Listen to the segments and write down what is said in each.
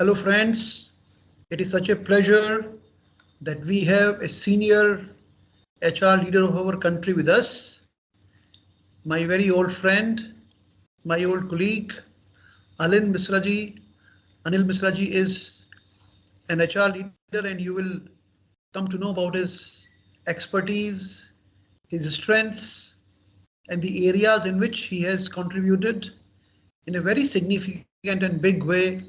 Hello friends, it is such a pleasure that we have a senior HR leader of our country with us, my very old friend, my old colleague, Anil Misra ji. Anil Misra ji is an HR leader and you will come to know about his expertise, his strengths, and the areas in which he has contributed in a very significant and big way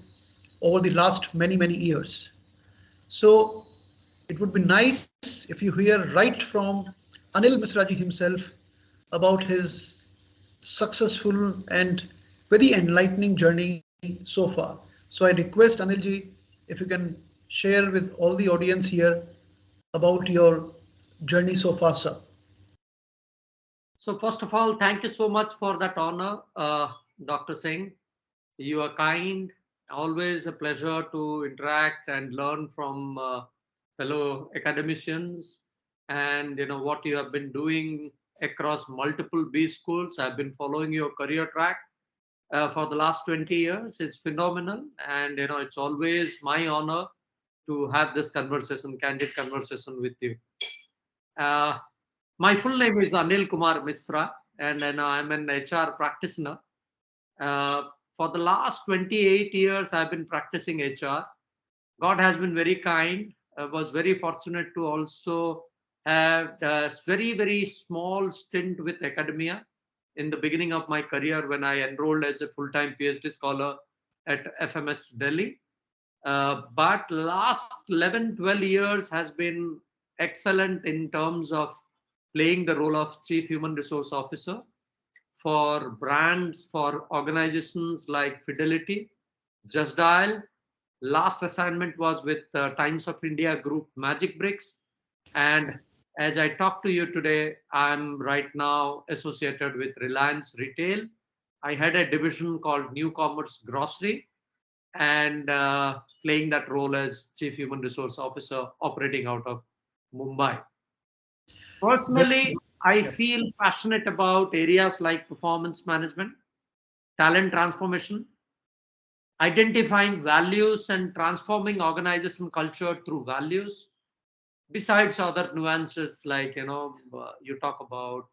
over the last many years. So it would be nice if you hear right from Anil Misra ji himself about his successful and very enlightening journey so far. So I request Anil ji, if you can share with all the audience here about your journey so far, sir. So first of all, thank you so much for that honor, Dr. Singh. You are kind, always a pleasure to interact and learn from fellow academicians, and what you have been doing across multiple B schools. I've been following your career track for the last 20 years. It's phenomenal, and it's always my honor to have this conversation, candid conversation with you. My full name is Anilkumarmisra, and I'm an HR practitioner. For the last 28 years, I've been practicing HR. God has been very kind. I was very fortunate to also have a very small stint with academia in the beginning of my career when I enrolled as a full-time PhD scholar at FMS Delhi. But last 11, 12 years has been excellent in terms of playing the role of Chief Human Resource Officer for brands, for organizations like Fidelity, Just Dial. Last assignment was with Times of India Group magicbricks. And as I talk to you today, I'm right now associated with Reliance Retail. I had a division called New Commerce Grocery, and playing that role as Chief Human Resource Officer operating out of Mumbai. Personally, I feel passionate about areas like performance management, talent transformation, identifying values and transforming organization culture through values, besides other nuances like, you talk about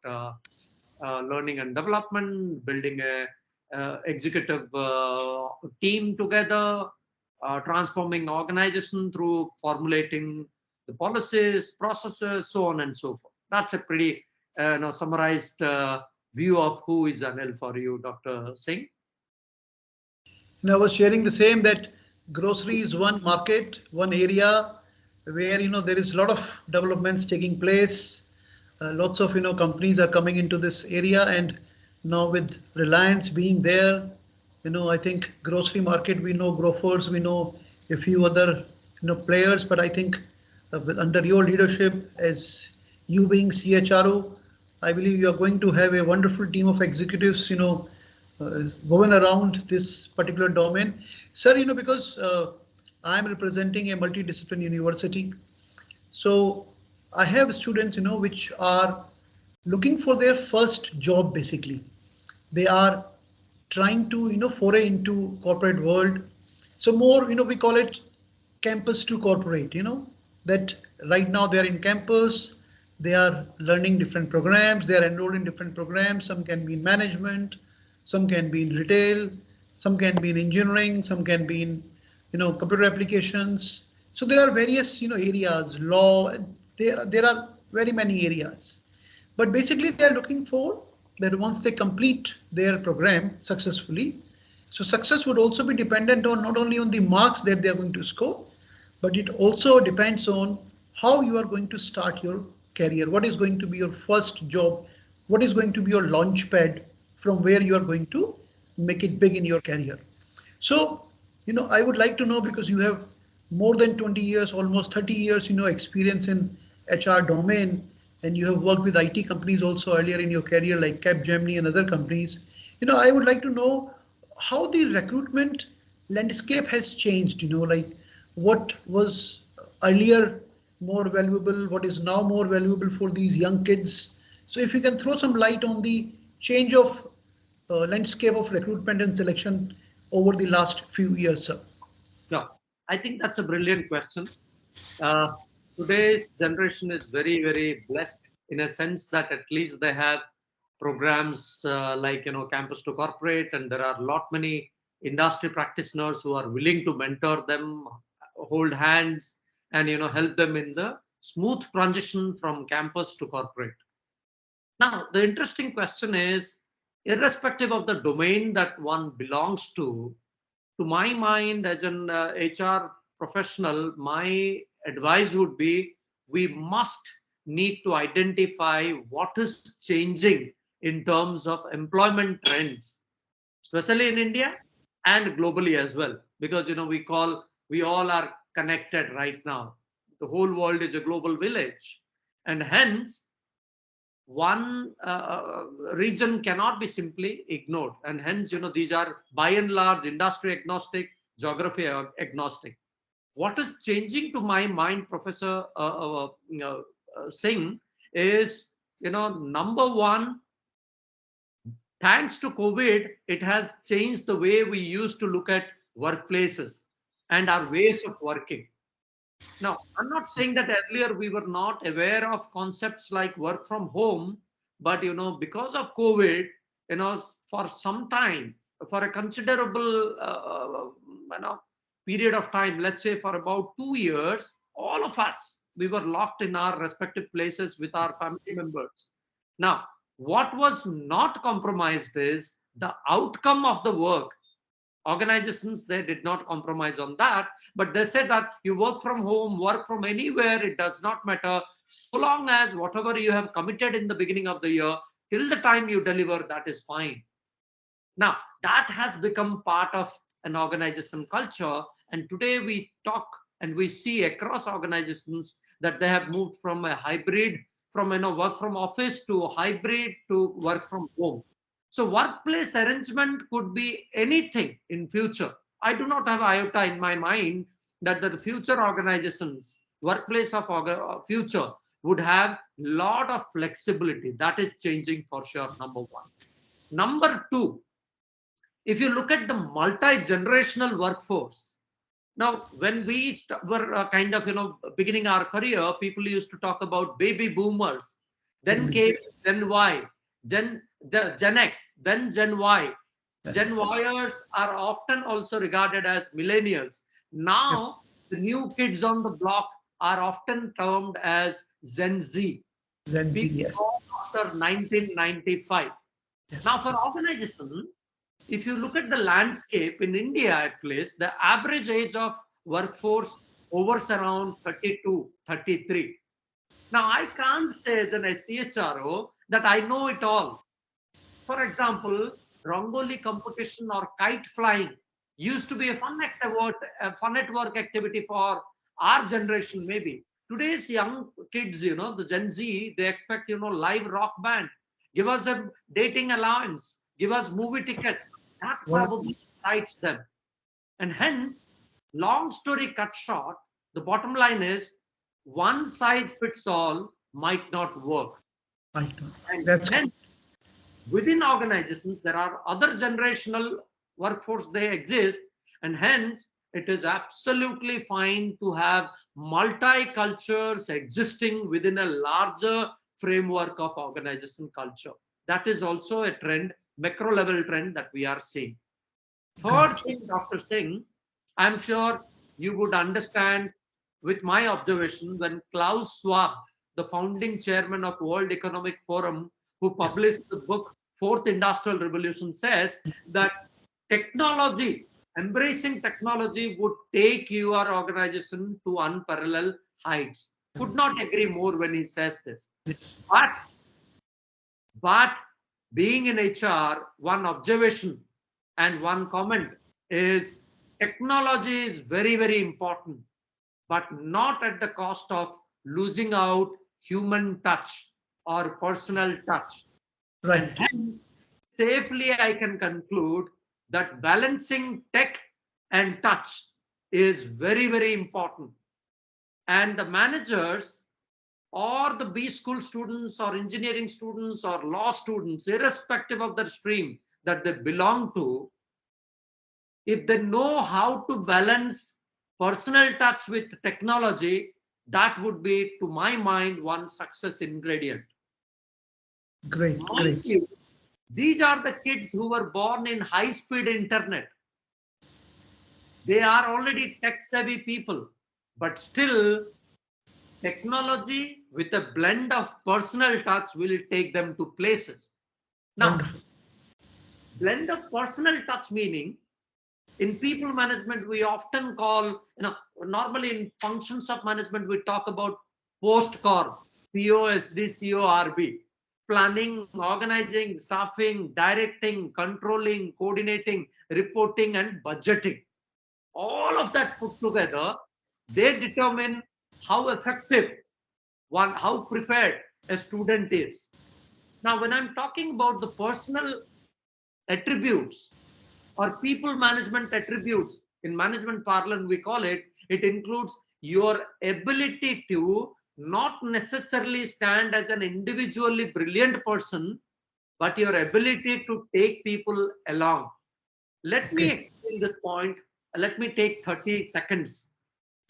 learning and development, building a executive team together, transforming organization through formulating the policies, processes, so on and so forth. That's a pretty summarized view of who is Anil for you, Dr. Singh. And I was sharing the same, that grocery is one market, one area where there is a lot of developments taking place. Lots of companies are coming into this area, and now with Reliance being there, I think grocery market, we know grocers, we know a few other players, but I think under your leadership, as you being CHRO, I believe you are going to have a wonderful team of executives going around this particular domain. Sir, because I'm representing a multidisciplinary university, so I have students which are looking for their first job. Basically, they are trying to foray into corporate world. So more we call it campus to corporate, that right now they are in campus, they are learning different programs, they are enrolled in different programs. Some can be in management, some can be in retail, some can be in engineering, some can be in computer applications. So there are various areas, law, there are very many areas. But basically they are looking for that once they complete their program successfully. So success would also be dependent on not only on the marks that they are going to score, but it also depends on how you are going to start your career. What is going to be your first job? What is going to be your launch pad from where you are going to make it big in your career? So, I would like to know, because you have more than 20 years, almost 30 years, experience in HR domain, and you have worked with IT companies also earlier in your career, like Capgemini and other companies. I would like to know how the recruitment landscape has changed, like what was earlier more valuable, what is now more valuable for these young kids. So if you can throw some light on the change of landscape of recruitment and selection over the last few years, sir. Yeah. I think that's a brilliant question. Uh, Today's generation is very, very blessed in a sense that at least they have programs like Campus to Corporate, and there are a lot many industry practitioners who are willing to mentor them, hold hands, and help them in the smooth transition from campus to corporate. Now, the interesting question is, irrespective of the domain that one belongs to my mind as an HR professional, my advice would be we must need to identify what is changing in terms of employment trends, especially in India and globally as well, because we all are connected right now. The whole world is a global village, and hence one region cannot be simply ignored, and hence these are by and large industry agnostic, geography agnostic. What is changing to my mind, Professor Singh, is number one, thanks to COVID, it has changed the way we used to look at workplaces and our ways of working. Now, I'm not saying that earlier we were not aware of concepts like work from home, but because of COVID, for some time, for a considerable period of time, let's say for about 2 years, all of us we were locked in our respective places with our family members. Now, what was not compromised is the outcome of the work. Organizations, they did not compromise on that, but they said that you work from home, work from anywhere, it does not matter, so long as whatever you have committed in the beginning of the year, till the time you deliver, that is fine. Now, that has become part of an organization culture, and today we talk and we see across organizations that they have moved from a hybrid, from work from office to hybrid to work from home. So workplace arrangement could be anything in future. I do not have iota in my mind that the future organizations, workplace of future would have lot of flexibility. That is changing for sure, number one. Number two, if you look at the multi-generational workforce, now when we were kind of beginning our career, people used to talk about baby boomers, then came Gen Y, Gen X, then Gen Y. Gen Yers are often also regarded as millennials. Now the new kids on the block are often termed as Gen Z. Gen Z, People yes. born after 1995. Yes. Now for organization, if you look at the landscape in India, at least, the average age of workforce hovers around 32, 33. Now, I can't say as an CHRO that I know it all. For example, Rangoli competition or kite flying used to be a fun at work activity for our generation, maybe. Today's young kids, the Gen Z, they expect, live rock band. Give us a dating allowance. Give us movie ticket. That probably excites them. And hence, long story cut short, the bottom line is one size fits all might not work. And That's hence, within organizations, there are other generational workforce, they exist, and hence it is absolutely fine to have multi-cultures existing within a larger framework of organization culture. That is also a trend, macro level trend that we are seeing. Third thing, Dr. Singh, I'm sure you would understand with my observation when Klaus Schwab, the founding chairman of World Economic Forum, who published the book Fourth Industrial Revolution, says that technology, embracing technology would take your organization to unparalleled heights. Could not agree more when he says this. But being in HR, one observation and one comment is technology is very, very important, but not at the cost of losing out human touch or personal touch. Right. And hence, safely I can conclude that balancing tech and touch is very, very important. And the managers or the B school students or engineering students or law students, irrespective of the stream that they belong to, if they know how to balance personal touch with technology, that would be, to my mind, one success ingredient. Great, Mind great. you, these are the kids who were born in high-speed internet. They are already tech-savvy people, but still, technology with a blend of personal touch will take them to places. Now, Wonderful. blend of personal touch meaning, in people management, we often call, normally in functions of management, we talk about post-corp, POSD, planning, organizing, staffing, directing, controlling, coordinating, reporting, and budgeting. All of that put together, they determine how effective how prepared a student is. Now, when I'm talking about the personal attributes or people management attributes, in management parlance, we call it, it includes your ability to not necessarily stand as an individually brilliant person, but your ability to take people along. Let me Okay. explain this point. Let me take 30 seconds.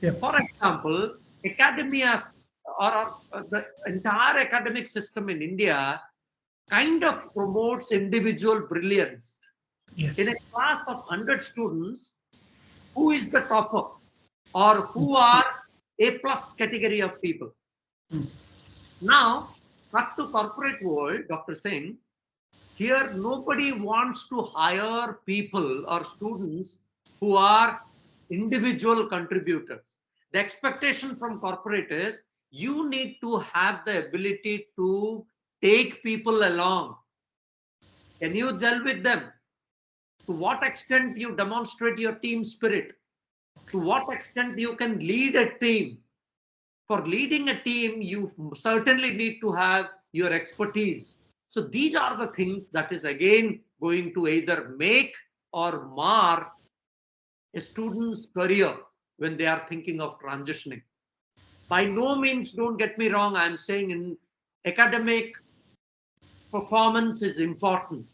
Yep. For example, academia or the entire academic system in India kind of promotes individual brilliance. Yes. In a class of 100 students, who is the topper or who are A plus category of people? Mm. Now, cut to corporate world, Dr. Singh, here nobody wants to hire people or students who are individual contributors. The expectation from corporate is you need to have the ability to take people along. Can you gel with them? To what extent you demonstrate your team spirit? To what extent you can lead a team? For leading a team, you certainly need to have your expertise. So these are the things that is again going to either make or mar a student's career when they are thinking of transitioning. By no means, don't get me wrong, I'm saying in academic performance is important,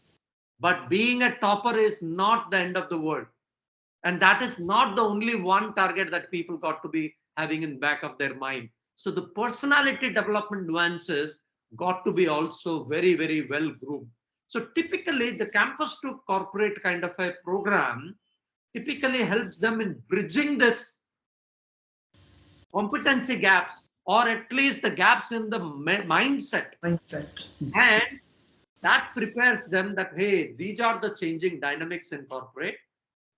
but being a topper is not the end of the world. And that is not the only one target that people got to be having in back of their mind. So the personality development nuances got to be also very, very well groomed. So typically the campus to corporate kind of a program typically helps them in bridging this competency gaps, or at least the gaps in the mindset. Mindset. And that prepares them that, hey, these are the changing dynamics in corporate.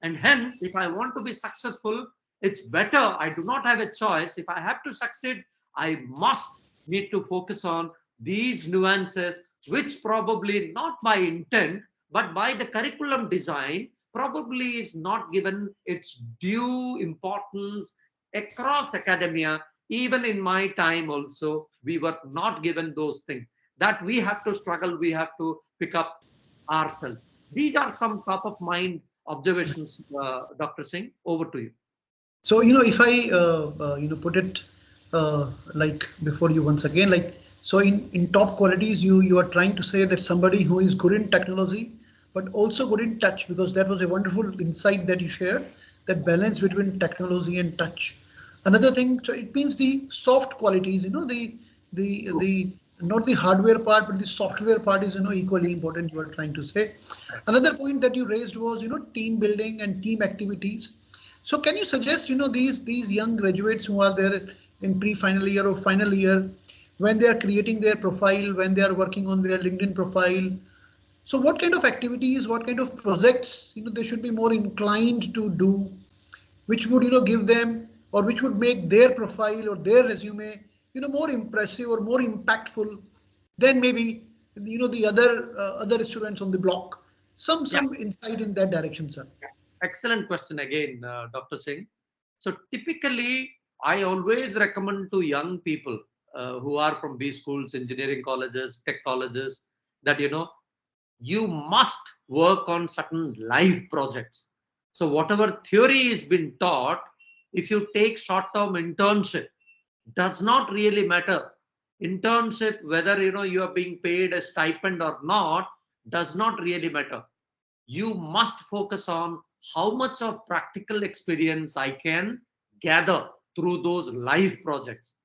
And hence, if I want to be successful, it's better. I do not have a choice. If I have to succeed, I must need to focus on these nuances, which probably not by intent, but by the curriculum design, probably is not given its due importance across academia. Even in my time also, we were not given those things that we have to struggle, we have to pick up ourselves. These are some top of mind observations, Dr. Singh. Over to you. So, if I, put it like before you once again, like, so in top qualities, you are trying to say that somebody who is good in technology, but also good in touch, because that was a wonderful insight that you shared, that balance between technology and touch. Another thing, so it means the soft qualities, the not the hardware part, but the software part is, equally important, you are trying to say. Another point that you raised was, team building and team activities. So can you suggest, these young graduates who are there in pre-final year or final year, when they are creating their profile, when they are working on their LinkedIn profile, so what kind of activities, what kind of projects, they should be more inclined to do, which would, give them, or which would make their profile or their resume, more impressive or more impactful than maybe, the other students on the block. Yeah, Some insight in that direction, sir. excellent question again, Dr. Singh. So typically, I always recommend to young people who are from B schools, engineering colleges, tech colleges, that you must work on certain live projects. So whatever theory is been taught, if you take short-term internship, does not really matter. Internship, whether you are being paid a stipend or not, does not really matter. You must focus on how much of practical experience I can gather through those live projects.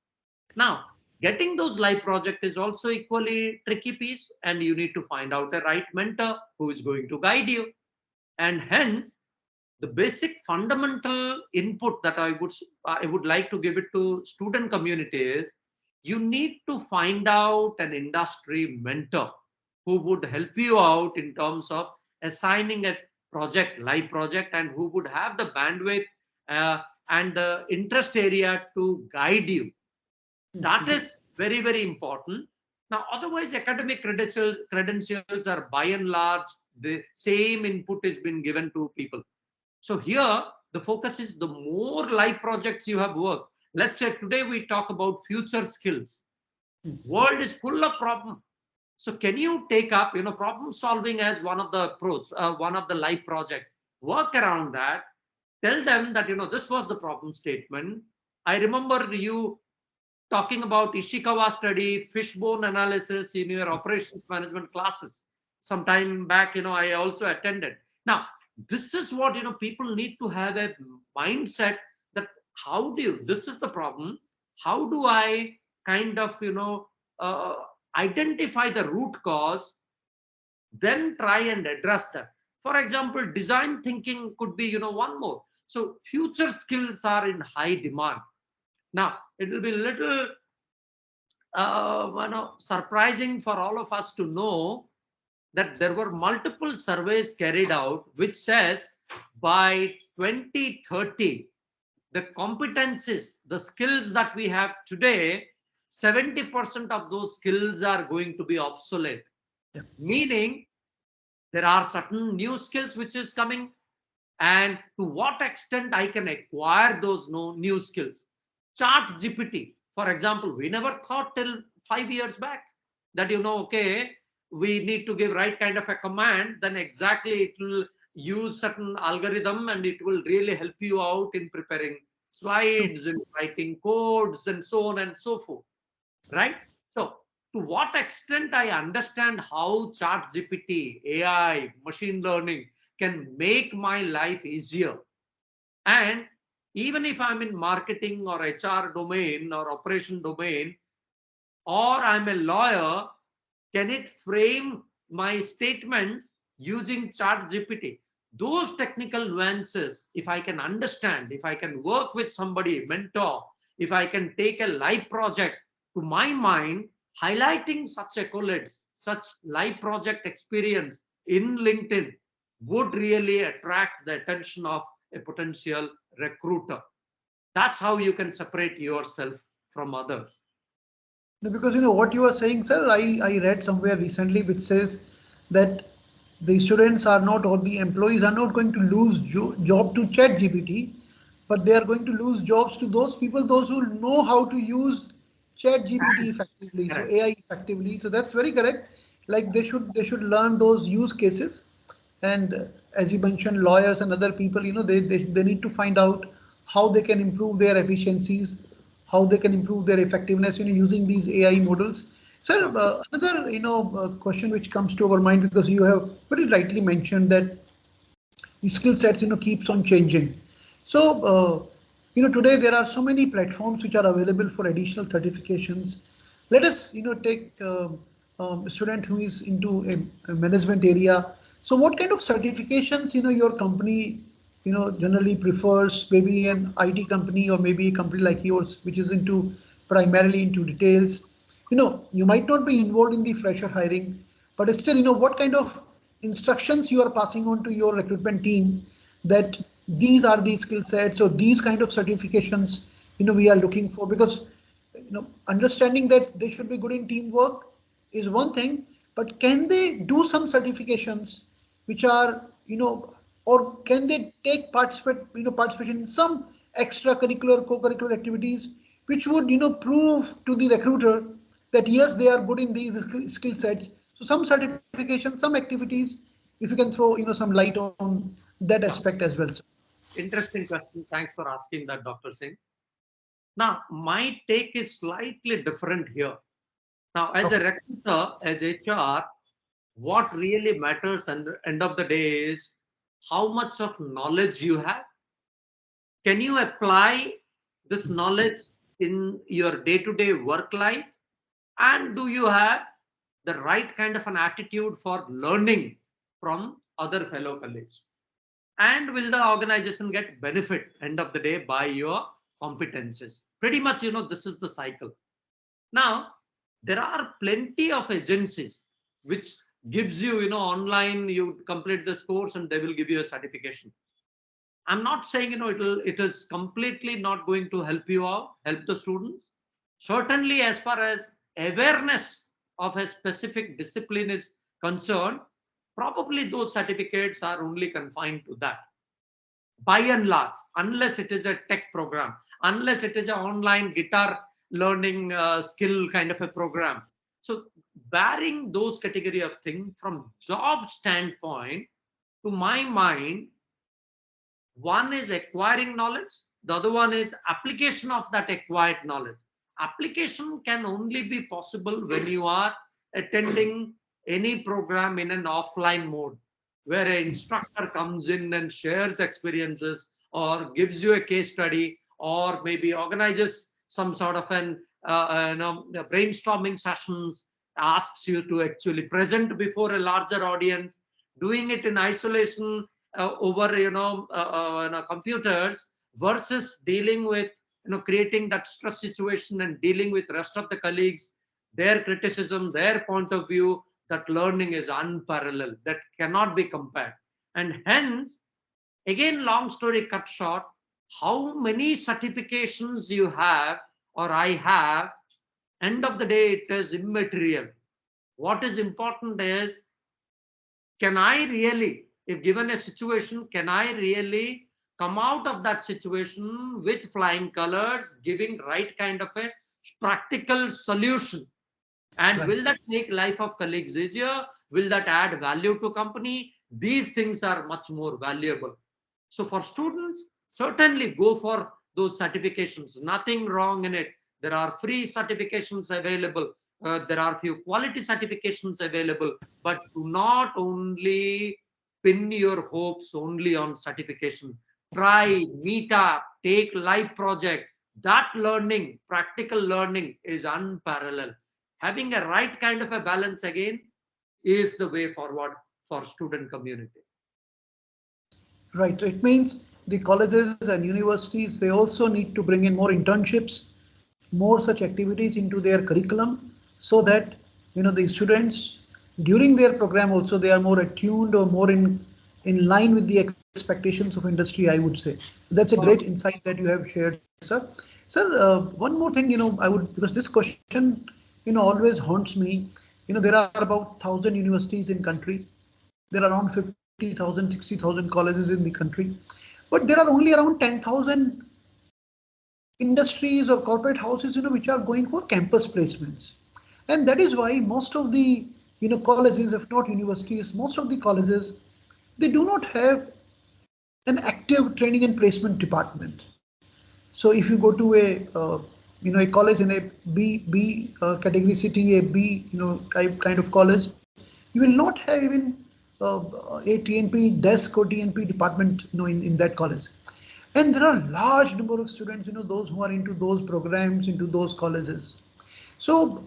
Now, getting those live projects is also equally tricky piece, and you need to find out a right mentor who is going to guide you. And hence, the basic fundamental input that I would like to give it to student community is you need to find out an industry mentor who would help you out in terms of assigning a live project, and who would have the bandwidth and the interest area to guide you. That is very, very important. Now, otherwise, academic credentials are by and large the same input has been given to people. So here, the focus is the more live projects you have worked. Let's say today we talk about future skills. World is full of problem. So can you take up, problem solving as one of the approach, one of the live project? Work around that. Tell them that, this was the problem statement. I remember you talking about Ishikawa study, fishbone analysis in your operations management classes. Some time back, I also attended. Now, this is what, people need to have a mindset that this is the problem. How do I kind of, identify the root cause, then try and address that. For example, design thinking could be, one more. So future skills are in high demand. Now, it will be a little surprising for all of us to know that there were multiple surveys carried out which says by 2030, the competencies, the skills that we have today, 70% of those skills are going to be obsolete. Yeah. Meaning there are certain new skills which is coming, and to what extent I can acquire those new skills. ChatGPT, for example, we never thought till 5 years back that, okay, we need to give right kind of a command, then exactly it will use certain algorithm and it will really help you out in preparing slides and writing codes and so on and so forth, right? So to what extent I understand how ChatGPT, AI, machine learning can make my life easier. And even if I'm in marketing or HR domain or operation domain, or I'm a lawyer, can it frame my statements using ChatGPT? Those technical nuances, if I can understand, if I can work with somebody, mentor, if I can take a live project, to my mind, highlighting such accolades, such live project experience in LinkedIn would really attract the attention of a potential recruiter. That's how you can separate yourself from others. Because what you are saying, sir, I read somewhere recently which says that the students are not, or the employees are not going to lose job to ChatGPT, but they are going to lose jobs to those people, those who know how to use ChatGPT effectively, correct. So AI effectively. So that's very correct. Like they should learn those use cases, and as you mentioned, lawyers and other people, they need to find out how they can improve their efficiencies, how they can improve their effectiveness, using these AI models. Sir, another question which comes to our mind, because you have very rightly mentioned that the skill sets keeps on changing. So today there are so many platforms which are available for additional certifications. Let us take a student who is into a management area. So what kind of certifications your company generally prefers? Maybe an IT company, or maybe a company like yours which is primarily into details. You might not be involved in the fresher hiring, but still, what kind of instructions you are passing on to your recruitment team, that these are the skill sets or these kind of certifications we are looking for? Because understanding that they should be good in teamwork is one thing, but can they do some certifications which are or can they take participation in some extracurricular, co-curricular activities which would prove to the recruiter that yes, they are good in these skill sets? So some certification, some activities, if you can throw some light on that aspect as well, sir. Interesting question. Thanks for asking that, Dr. Singh. Now, my take is slightly different here. Now, as a recruiter, as HR, what really matters at the end of the day is how much of knowledge you have. Can you apply this knowledge in your day-to-day work life? And do you have the right kind of an attitude for learning from other fellow colleagues? And will the organization get benefit end of the day by your competences? Pretty much, this is the cycle. Now, there are plenty of agencies which gives you, online, you complete this course and they will give you a certification. I'm not saying, it is completely not going to help you out, help the students. Certainly, as far as awareness of a specific discipline is concerned, probably those certificates are only confined to that. By and large, unless it is a tech program, unless it is an online guitar learning skill kind of a program. So barring those category of things, from job standpoint, to my mind, one is acquiring knowledge, the other one is application of that acquired knowledge. Application can only be possible when you are attending any program in an offline mode, where an instructor comes in and shares experiences or gives you a case study, or maybe organizes some sort of an brainstorming sessions, asks you to actually present before a larger audience. Doing it in isolation over computers versus dealing with creating that stress situation and dealing with rest of the colleagues, their criticism, their point of view, that learning is unparalleled, that cannot be compared. And hence, again, long story cut short, how many certifications you have or I have, end of the day, it is immaterial. What is important is, can I really, if given a situation, can I really come out of that situation with flying colors, giving right kind of a practical solution? And will that make life of colleagues easier? Will that add value to company? These things are much more valuable. So for students, certainly go for those certifications. Nothing wrong in it. There are free certifications available. There are few quality certifications available, but do not only pin your hopes only on certification. Try, meet up, take live project. That learning, practical learning, is unparalleled. Having a right kind of a balance again is the way forward for student community. Right. So it means the colleges and universities, they also need to bring in more internships, more such activities into their curriculum, so that the students during their program also they are more attuned or more in line with the expectations of industry, I would say. That's a great insight that you have shared, sir. Sir, one more thing, I would, because this question always haunts me. There are about 1,000 universities in country. There are around 50,000, 60,000 colleges in the country, but there are only around 10,000 industries or corporate houses, which are going for campus placements. And that is why most of the, colleges, if not universities, most of the colleges, they do not have an active training and placement department. So if you go to a college in a B category city, a B, type kind of college, you will not have even a TNP desk or TNP department, in that college. And there are large number of students, those who are into those programs, into those colleges. So,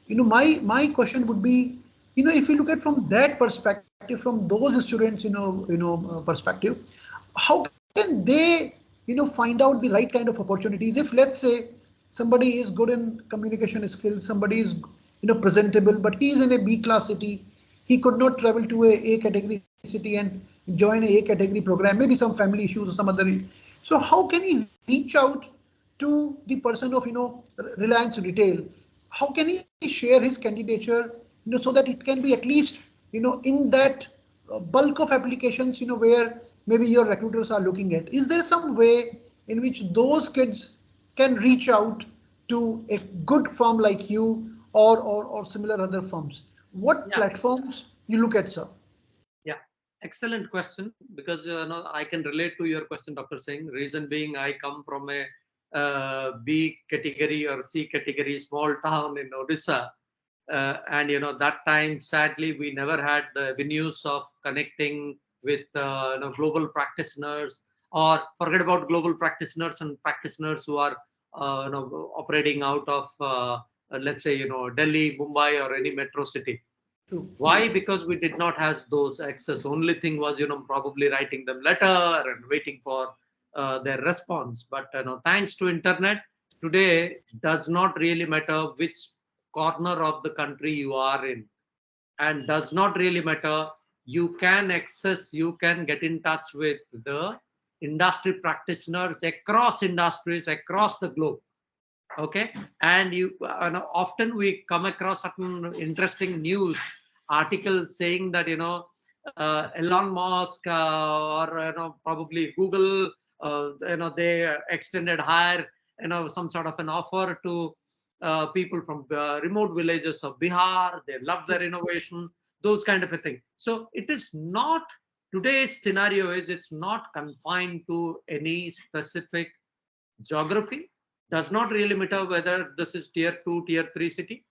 my question would be, if you look at from that perspective, from those students, perspective, how can they, find out the right kind of opportunities? If let's say somebody is good in communication skills, somebody is, presentable, but he is in a B class city, he could not travel to a category city and join a category program, maybe some family issues or some other. So how can he reach out to the person of, Reliance Retail? How can he share his candidature, so that it can be at least, in that bulk of applications, where maybe your recruiters are looking at? Is there some way in which those kids can reach out to a good firm like you or similar other firms? What platforms you look at, sir? Yeah, excellent question, because I can relate to your question, Dr. Singh. Reason being, I come from a B category or C category small town in Odisha, and that time, sadly, we never had the avenues of connecting with global practitioners or forget about global practitioners and practitioners who are operating out of let's say Delhi, Mumbai, or any metro city. True. Why? Because we did not have those access. Only thing was probably writing them letter and waiting for their response. But thanks to internet today, does not really matter which corner of the country you are in, and does not really matter. You can access, you can get in touch with the industry practitioners across industries, across the globe. Okay, and often we come across certain interesting news articles saying that Elon Musk or probably Google they extended higher some sort of an offer to people from remote villages of Bihar. They love their innovation, those kind of a thing. So it is not, today's scenario is, it's not confined to any specific geography. Does not really matter whether this is tier 2, tier 3 city.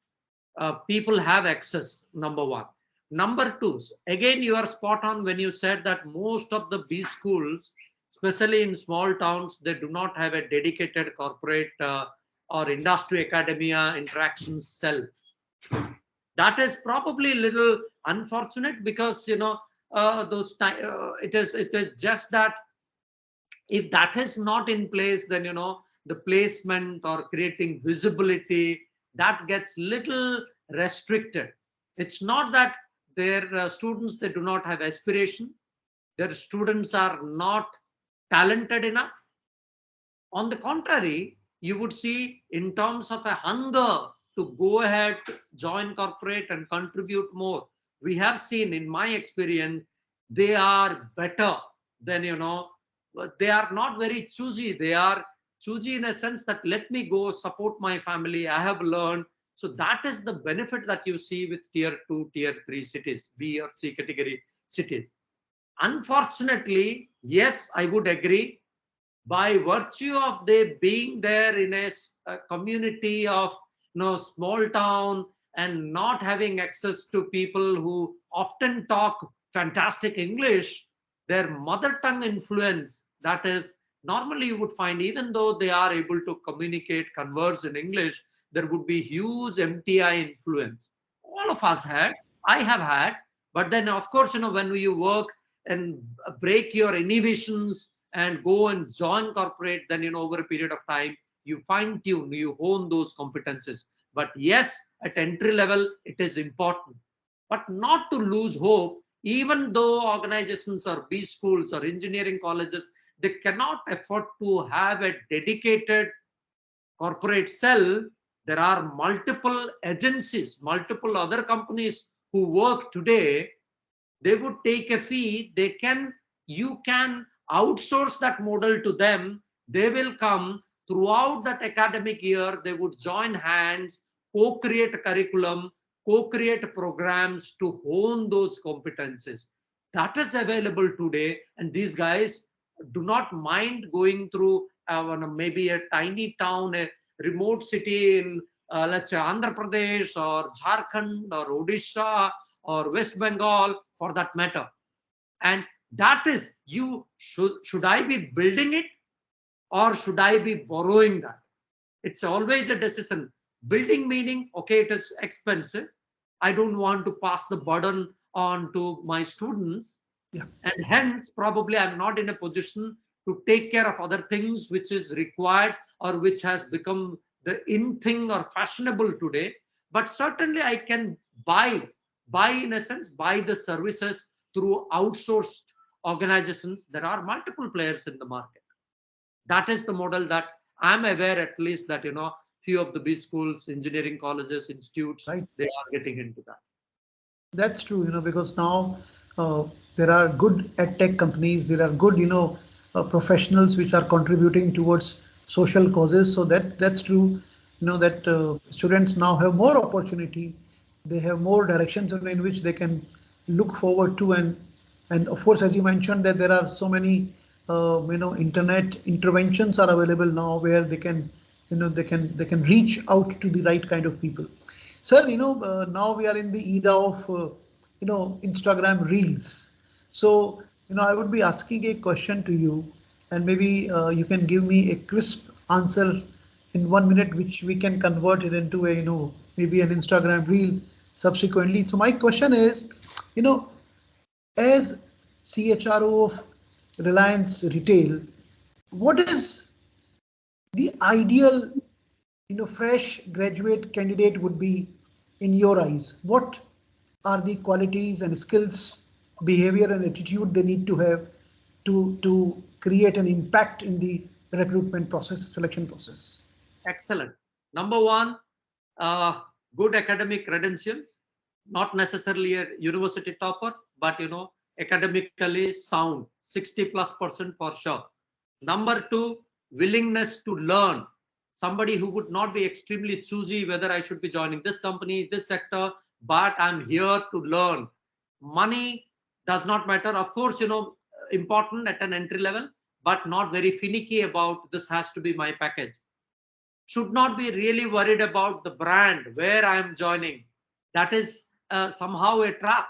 People have access, number one. Number two, again, you are spot on when you said that most of the B schools, especially in small towns, they do not have a dedicated corporate or industry academia interactions cell. That is probably a little unfortunate because it is just that if that is not in place, then the placement or creating visibility, that gets little restricted. It's not that their students, they do not have aspiration, their students are not talented enough. On the contrary, you would see in terms of a hunger to go ahead, join corporate and contribute more. We have seen, in my experience, they are better than they are not very choosy. They are choosy in a sense that let me go support my family. I have learned. So that is the benefit that you see with tier 2, tier 3 cities, B or C category cities. Unfortunately, yes, I would agree, by virtue of they being there in a community of small town and not having access to people who often talk fantastic English, their mother tongue influence, that is, normally you would find, even though they are able to communicate, converse in English, there would be huge MTI influence. All of us had, I have had, but then of course, when you work and break your inhibitions and go and join corporate, then over a period of time, you fine tune, you hone those competences. But yes, at entry level, it is important, but not to lose hope. Even though organizations or B schools or engineering colleges, they cannot afford to have a dedicated corporate cell. There are multiple agencies, multiple other companies who work today. They would take a fee. You can outsource that model to them. They will come throughout that academic year. They would join hands, co-create a curriculum, co-create programs to hone those competences. That is available today, and these guys do not mind going through maybe a tiny town, a remote city in let's say Andhra Pradesh or Jharkhand or Odisha or West Bengal for that matter. And that is, should I be building it or should I be borrowing that? It's always a decision. Building meaning, okay, it is expensive. I don't want to pass the burden on to my students. Yeah. And hence, probably I'm not in a position to take care of other things which is required or which has become the in thing or fashionable today. But certainly I can buy in a sense, buy the services through outsourced organizations. There are multiple players in the market. That is the model that I'm aware, at least, that few of the B schools, engineering colleges, institutes, Right. They are getting into that. That's true, because now there are good tech companies, there are good, professionals which are contributing towards social causes. So that's true, that students now have more opportunity, they have more directions in which they can look forward to, and of course, as you mentioned, that there are so many, internet interventions are available now where they can, they can reach out to the right kind of people. Sir, now we are in the era of, Instagram Reels. So, I would be asking a question to you. and maybe you can give me a crisp answer in 1 minute, which we can convert it into a, maybe an Instagram reel subsequently. So my question is, you know, as CHRO of Reliance Retail, what is the ideal, fresh graduate candidate would be in your eyes? What are the qualities and skills, behavior and attitude they need to have to create an impact in the recruitment process, selection process? Excellent. Number one, good academic credentials, not necessarily a university topper, but academically sound, 60+% for sure. Number two, willingness to learn. Somebody who would not be extremely choosy whether I should be joining this company, this sector, but I'm here to learn. Money does not matter. Of course, important at an entry level, but not very finicky about this has to be my package. Should not be really worried about the brand where I am joining. That is somehow a trap.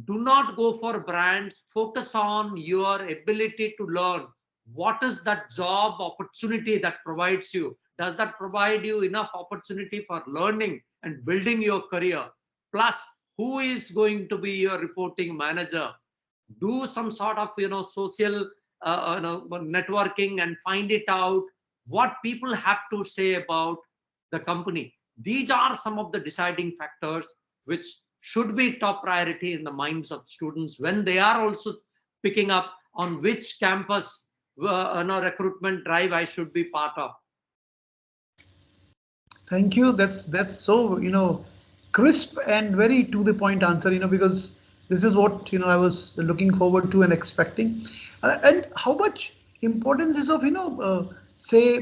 Do not go for brands. Focus on your ability to learn. What is that job opportunity that provides you? Does that provide you enough opportunity for learning and building your career? Plus, who is going to be your reporting manager? Do some sort of social networking and find it out what people have to say about the company. These are some of the deciding factors which should be top priority in the minds of students when they are also picking up on which campus recruitment drive I should be part of. Thank you. That's so, crisp and very to the point answer, because this is what, I was looking forward to and expecting. And how much importance is of, say,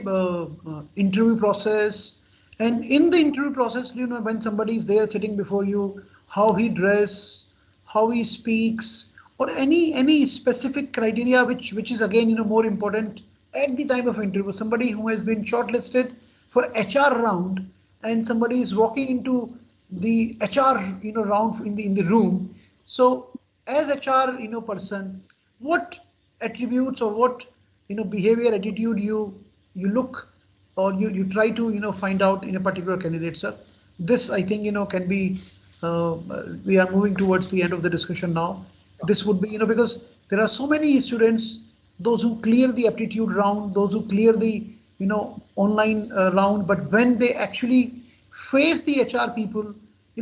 interview process, and in the interview process, when somebody is there sitting before you, how he dress, how he speaks, or any specific criteria which is again, more important at the time of interview. Somebody who has been shortlisted for HR round, and somebody is walking into the HR round in the room. So as HR person, what attributes or what behavior, attitude you look, or you try to find out in a particular candidate, sir? This, I think, can be we are moving towards the end of the discussion now. This would be, because there are so many students, those who clear the aptitude round, those who clear the online round, but when they actually face the HR people,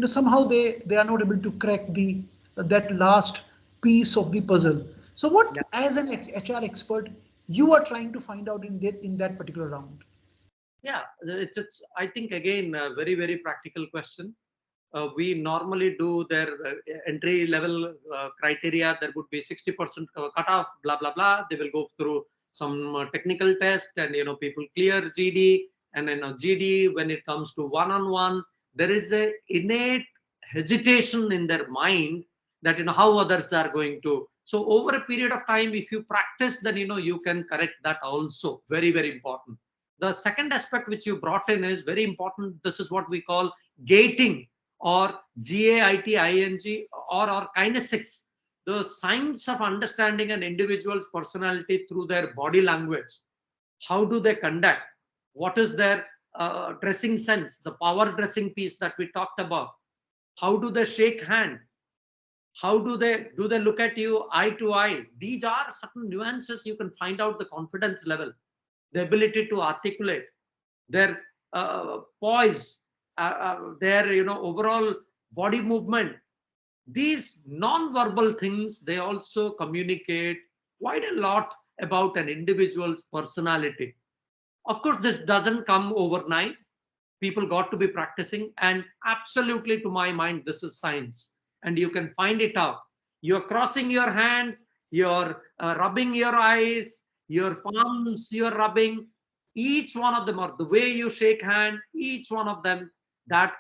somehow they are not able to crack the that last piece of the puzzle. So what, Yeah. as an HR expert, you are trying to find out in that particular round? Yeah, it's I think again a very very practical question. We normally do their entry level criteria. There would be 60% cutoff, blah blah blah. They will go through some technical test, and people clear GD, and then GD, when it comes to one-on-one, there is a innate hesitation in their mind that how others are going to. So over a period of time, if you practice, then you can correct that also. Very very important. The second aspect which you brought in is very important. This is what we call gating, or GAITING, or kinesics, the science of understanding an individual's personality through their body language. How do they conduct? What is their dressing sense, the power dressing piece that we talked about? How do they shake hand? How do they look at you eye to eye? These are certain nuances. You can find out the confidence level, the ability to articulate, their poise, their overall body movement. These non-verbal things, they also communicate quite a lot about an individual's personality. Of course, this doesn't come overnight. People got to be practicing, and absolutely, to my mind, this is science, and you can find it out. You're crossing your hands, you're rubbing your eyes, your palms you're rubbing. Each one of them, or the way you shake hand, each one of them, that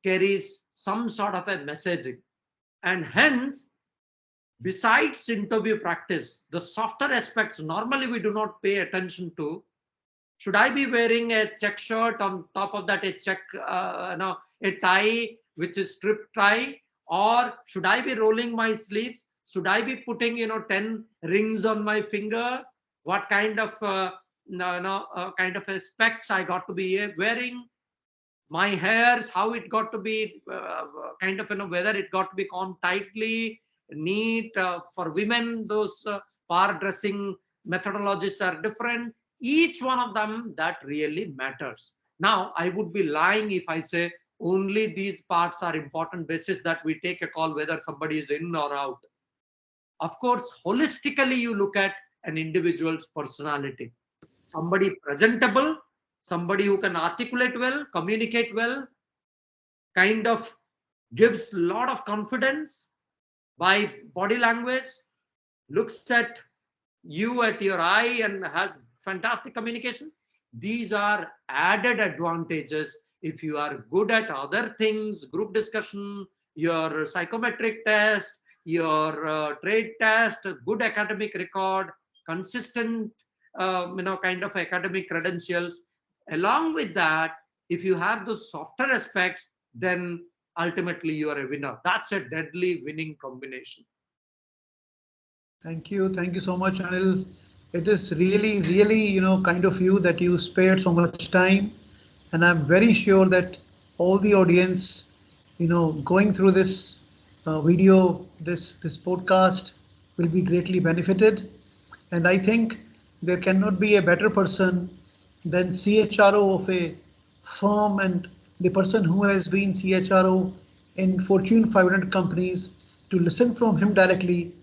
carries some sort of a messaging. And hence, besides interview practice, the softer aspects normally we do not pay attention to. Should I be wearing a check shirt, on top of that a check, a tie which is strip tie, or should I be rolling my sleeves? Should I be putting 10 rings on my finger? what kind of kind of specs I got to be wearing, my hairs, how it got to be kind of, whether it got to be combed tightly, neat. For women, those par dressing methodologies are different. Each one of them, that really matters. Now, I would be lying if I say only these parts are important basis that we take a call whether somebody is in or out. Of course, holistically, you look at an individual's personality. Somebody presentable, somebody who can articulate well, communicate well, kind of gives a lot of confidence by body language, looks at you at your eye and has fantastic communication. These are added advantages if you are good at other things, group discussion, your psychometric test, your trade test, good academic record, consistent kind of academic credentials. Along with that, if you have those softer aspects, then ultimately you are a winner. That's a deadly winning combination. Thank you. Thank you so much, Anil. It is really, really, kind of you that you spared so much time. And I'm very sure that all the audience, going through this video, this podcast will be greatly benefited. And I think there cannot be a better person than CHRO of a firm and the person who has been CHRO in Fortune 500 companies to listen from him directly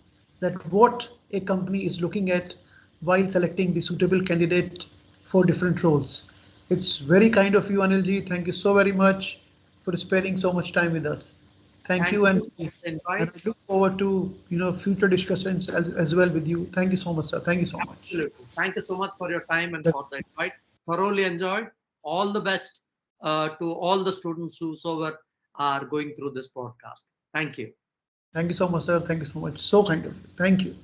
that what a company is looking at while selecting the suitable candidate for different roles. It's very kind of you, Anilji. Thank you so very much for spending so much time with us. Thank Thank you, you and for the and invite. I look forward to future discussions as well with you. Thank you so much, sir. Thank you so much. Absolutely. Thank you so much for your time and for the invite. Thoroughly enjoyed. All the best to all the students whosoever are going through this podcast. Thank you. Thank you so much, sir. Thank you so much. So kind of you. Thank you.